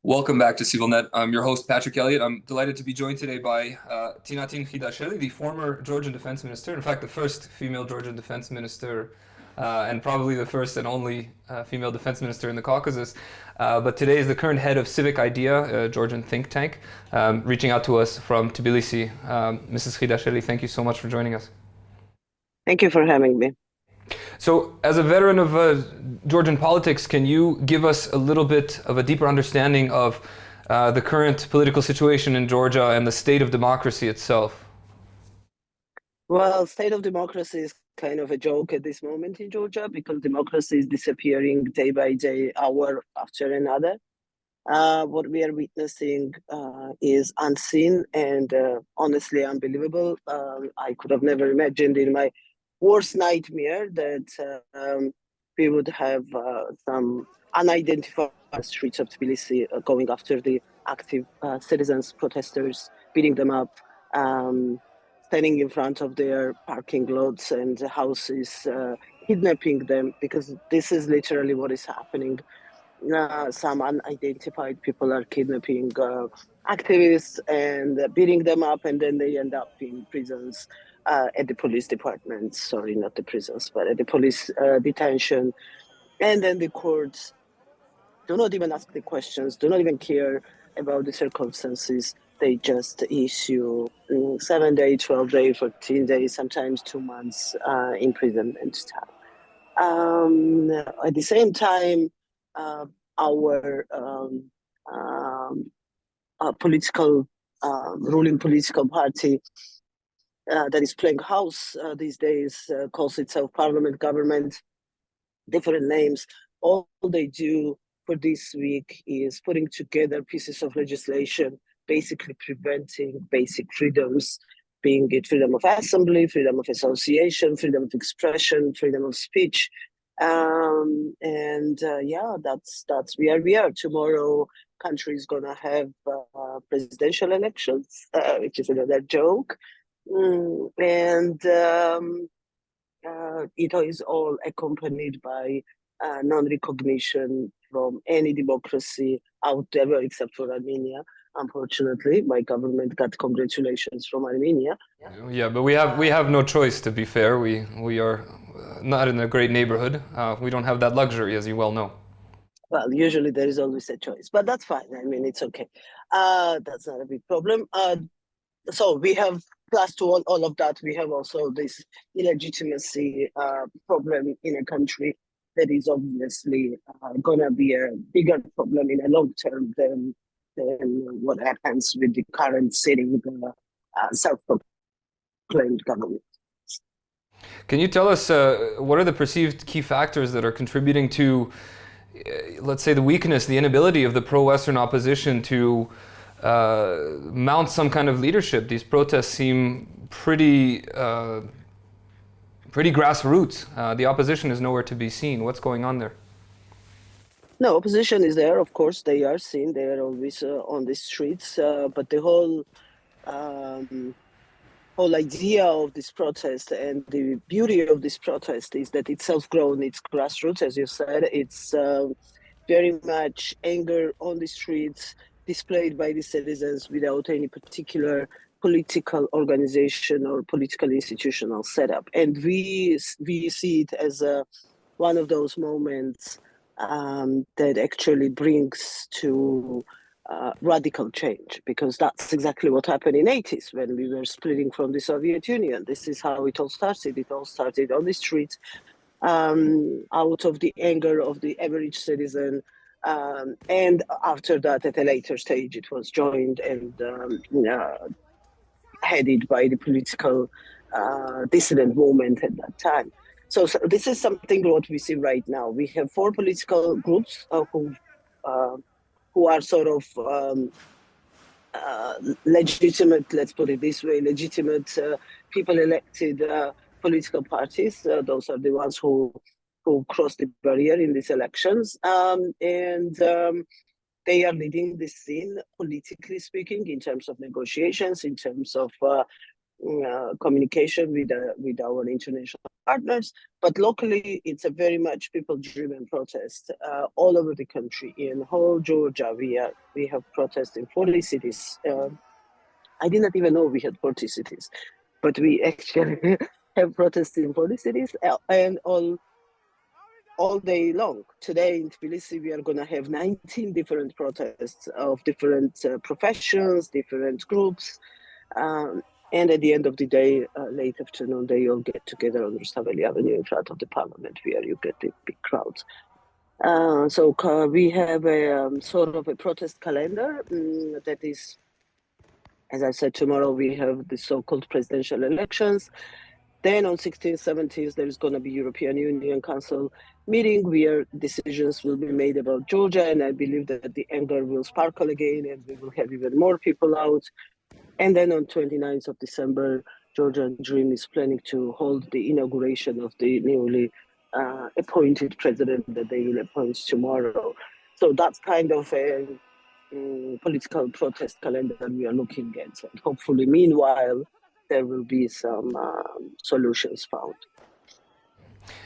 Welcome back to ΣιβιλNet. I'm your host, Patrick Elliott. I'm delighted to be joined today by Tinatin Khidasheli, the former Georgian defense minister, in fact, the first female Georgian defense minister, and probably the first and only female defense minister in the Caucasus. But today is the current head of Civic Idea, a Georgian think tank, reaching out to us from Tbilisi. Mrs. Khidasheli, thank you so much for joining us. Thank you for having me. So, as a veteran of Georgian politics, can you give us a little bit of a deeper understanding of the current political situation in Georgia and the state of democracy itself? Well, state of democracy is kind of a joke at this moment in Georgia because democracy is disappearing day by day, hour after another. What we are witnessing is unseen and honestly unbelievable. I could have never imagined in my worst nightmare that we would have some unidentified streets of Tbilisi going after the active citizens, protesters, beating them up, standing in front of their parking lots and houses, kidnapping them, because this is literally what is happening. Some unidentified people are kidnapping activists and beating them up, and then they end up in prisons. At the police department, sorry, not the prisons, but at the police detention. And then the courts do not even ask the questions, do not even care about the circumstances. They just issue 7 days, 12 days, 14 days, sometimes 2 months imprisonment time. At the same time, our political, ruling political party that is playing house these days, calls itself parliament, government, different names. All they do for this week is putting together pieces of legislation, basically preventing basic freedoms, being it freedom of assembly, freedom of association, freedom of expression, freedom of speech. That's where we are. Tomorrow, country is gonna have presidential elections, which is another joke. It is all accompanied by non-recognition from any democracy out there except for Armenia. Unfortunately, my government got congratulations from Armenia. Yeah, but we have no choice, to be fair. We are not in a great neighborhood. We don't have that luxury, as you well know. Well, usually there is always a choice, but that's fine. I mean, it's okay. That's not a big problem. So we have, plus to all of that, we have also this illegitimacy problem in a country that is obviously going to be a bigger problem in a long term than what happens with the current sitting self-proclaimed government. Can you tell us what are the perceived key factors that are contributing to, let's say, the weakness, the inability of the pro-Western opposition to mount some kind of leadership? These protests seem pretty grassroots. The opposition is nowhere to be seen. What's going on there? No, opposition is there. Of course, they are seen. They are always on the streets. But the whole idea of this protest and the beauty of this protest is that it's self-grown. It's grassroots, as you said. It's very much anger on the streets, displayed by the citizens without any particular political organization or political institutional setup. And we see it as one of those moments that actually brings to radical change, because that's exactly what happened in the 80s when we were splitting from the Soviet Union. This is how it all started. It all started on the streets, out of the anger of the average citizen. And after that, at a later stage, it was joined and headed by the political dissident movement at that time. So this is something what we see right now. We have 4 political groups who are sort of legitimate, let's put it this way, legitimate people elected political parties. Those are the ones who crossed the barrier in these elections. They are leading the scene, politically speaking, in terms of negotiations, in terms of communication with our international partners. But locally, it's a very much people-driven protest all over the country. In whole Georgia, we have protests in 40 cities. I did not even know we had 40 cities, but we actually have protests in 40 cities and all day long. Today in Tbilisi, we are going to have 19 different protests of different professions, different groups. And at the end of the day, late afternoon, they all get together on Rustaveli Avenue in front of the parliament where you get the big crowds. So we have a sort of a protest calendar that is, as I said, tomorrow we have the so-called presidential elections. Then on 16th, 17th, there's going to be European Union Council meeting where decisions will be made about Georgia. And I believe that the anger will sparkle again and we will have even more people out. And then on 29th of December, Georgian Dream is planning to hold the inauguration of the newly appointed president that they will appoint tomorrow. So that's kind of a political protest calendar we are looking at. And hopefully, meanwhile, there will be some solutions found.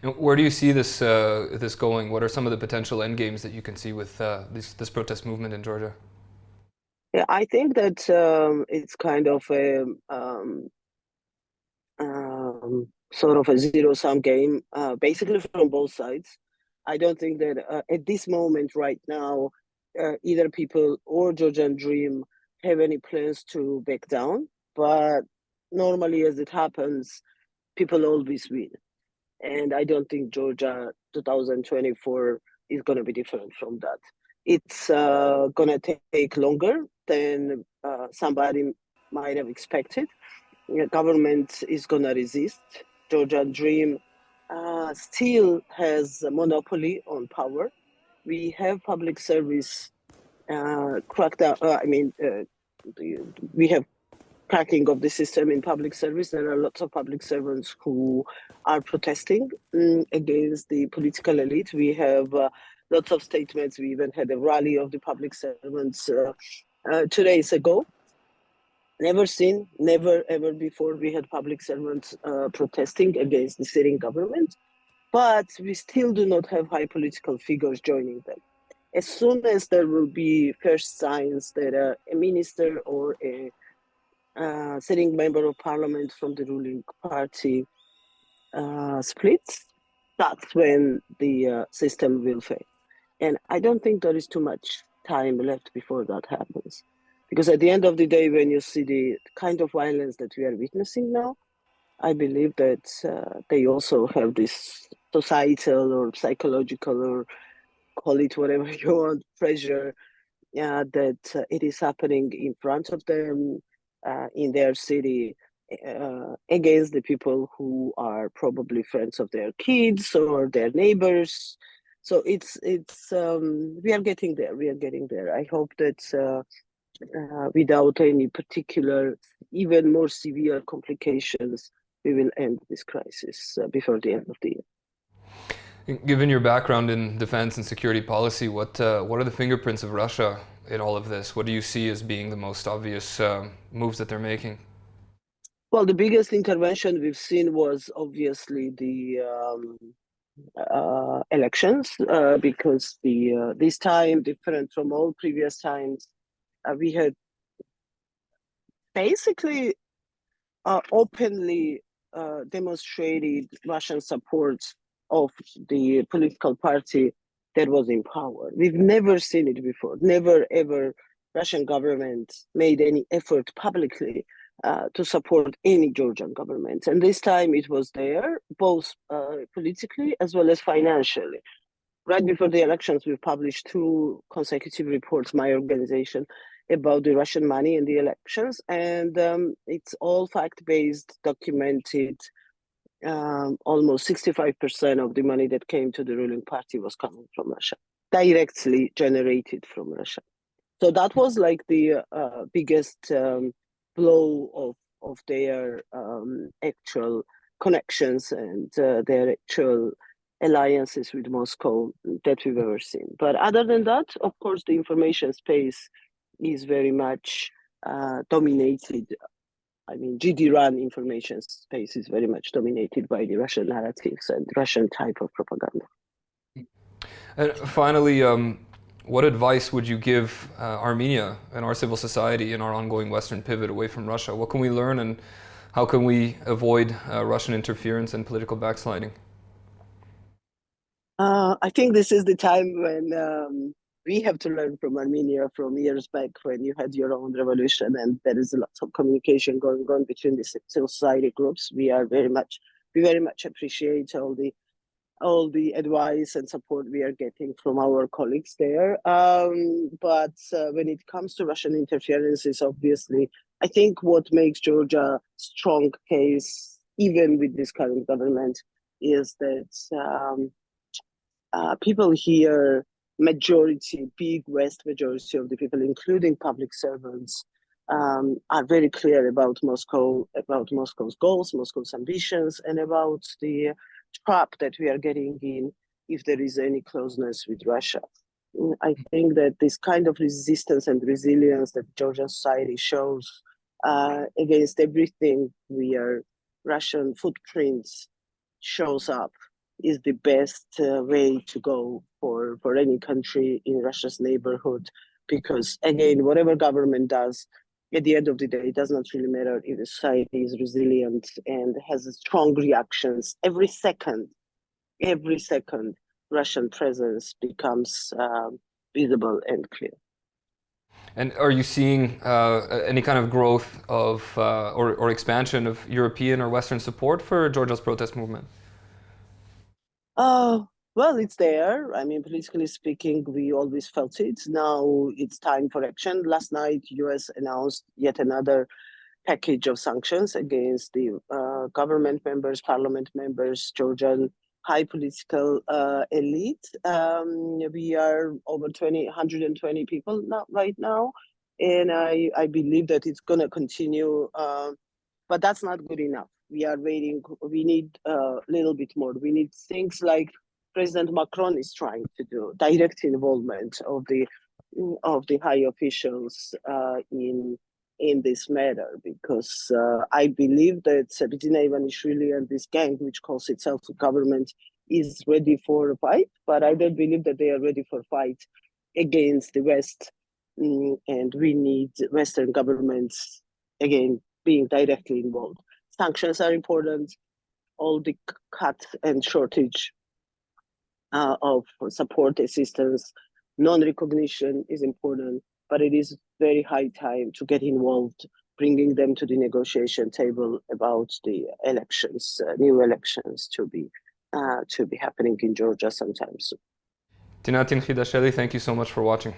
And where do you see this this going? What are some of the potential end games that you can see with this protest movement in Georgia? Yeah, I think that it's kind of a sort of a zero-sum game, basically from both sides. I don't think that at this moment right now, either people or Georgian Dream have any plans to back down. But normally, as it happens, people always win. And I don't think Georgia 2024 is going to be different from that. It's going to take longer than somebody might have expected. The government is going to resist. Georgian Dream still has a monopoly on power. We have public service crackdown. We have cracking of the system in public service. There are lots of public servants who are protesting against the political elite. We have lots of statements. We even had a rally of the public servants 2 days ago. Never seen, never ever before we had public servants protesting against the sitting government, but we still do not have high political figures joining them. As soon as there will be first signs that a minister or a sitting member of parliament from the ruling party splits, that's when the system will fail. And I don't think there is too much time left before that happens. Because at the end of the day, when you see the kind of violence that we are witnessing now, I believe that they also have this societal or psychological, or call it whatever you want, pressure that it is happening in front of them in their city against the people who are probably friends of their kids or their neighbors. So it's we are getting there. We are getting there. I hope that without any particular, even more severe complications, we will end this crisis before the end of the year. Given your background in defense and security policy, what are the fingerprints of Russia in all of this? What do you see as being the most obvious moves that they're making? Well, the biggest intervention we've seen was obviously the elections, because this time, different from all previous times, we had basically openly demonstrated Russian support of the political party that was in power. We've never seen it before. Never, ever Russian government made any effort publicly to support any Georgian government. And this time it was there, both politically as well as financially. Right before the elections, we published 2 consecutive reports, my organization, about the Russian money in the elections. And it's all fact-based, documented. Almost 65% of the money that came to the ruling party was coming from Russia, directly generated from Russia. So that was like the biggest blow of their actual connections and their actual alliances with Moscow that we've ever seen. But other than that, of course, the information space is very much dominated I mean, GD-run information space is very much dominated by the Russian narratives and Russian type of propaganda. And finally, what advice would you give Armenia and our civil society in our ongoing Western pivot away from Russia? What can we learn, and how can we avoid Russian interference and political backsliding? I think this is the time when we have to learn from Armenia from years back when you had your own revolution, and there is a lot of communication going on between the civil society groups. We very much appreciate all the advice and support we are getting from our colleagues there. But when it comes to Russian interferences, obviously, I think what makes Georgia a strong case, even with this current government, is that people here, big West majority of the people, including public servants, are very clear about Moscow's goals, Moscow's ambitions, and about the trap that we are getting in if there is any closeness with Russia. I think that this kind of resistance and resilience that Georgian society shows against everything where Russian footprints shows up is the best way to go for any country in Russia's neighborhood. Because again, whatever government does, at the end of the day, it does not really matter if the society is resilient and has strong reactions. Every second, Russian presence becomes visible and clear. And are you seeing any kind of growth of or expansion of European or Western support for Georgia's protest movement? Well, it's there. I mean, politically speaking, we always felt it. Now it's time for action. Last night, US announced yet another package of sanctions against the government members, parliament members, Georgian high political elite. We are over 120 people right now. And I believe that it's going to continue, but that's not good enough. We are waiting. We need a little bit more. We need things like President Macron is trying to do, direct involvement of the high officials in this matter, because I believe that Bidzina Ivanishvili and this gang, which calls itself a government, is ready for a fight, but I don't believe that they are ready for a fight against the West, and we need Western governments, again, being directly involved. Sanctions are important. All the cut and shortage of support assistance, non-recognition is important, but it is very high time to get involved, bringing them to the negotiation table about the elections, new elections to be happening in Georgia sometime soon. Tinatin Khidasheli, thank you so much for watching.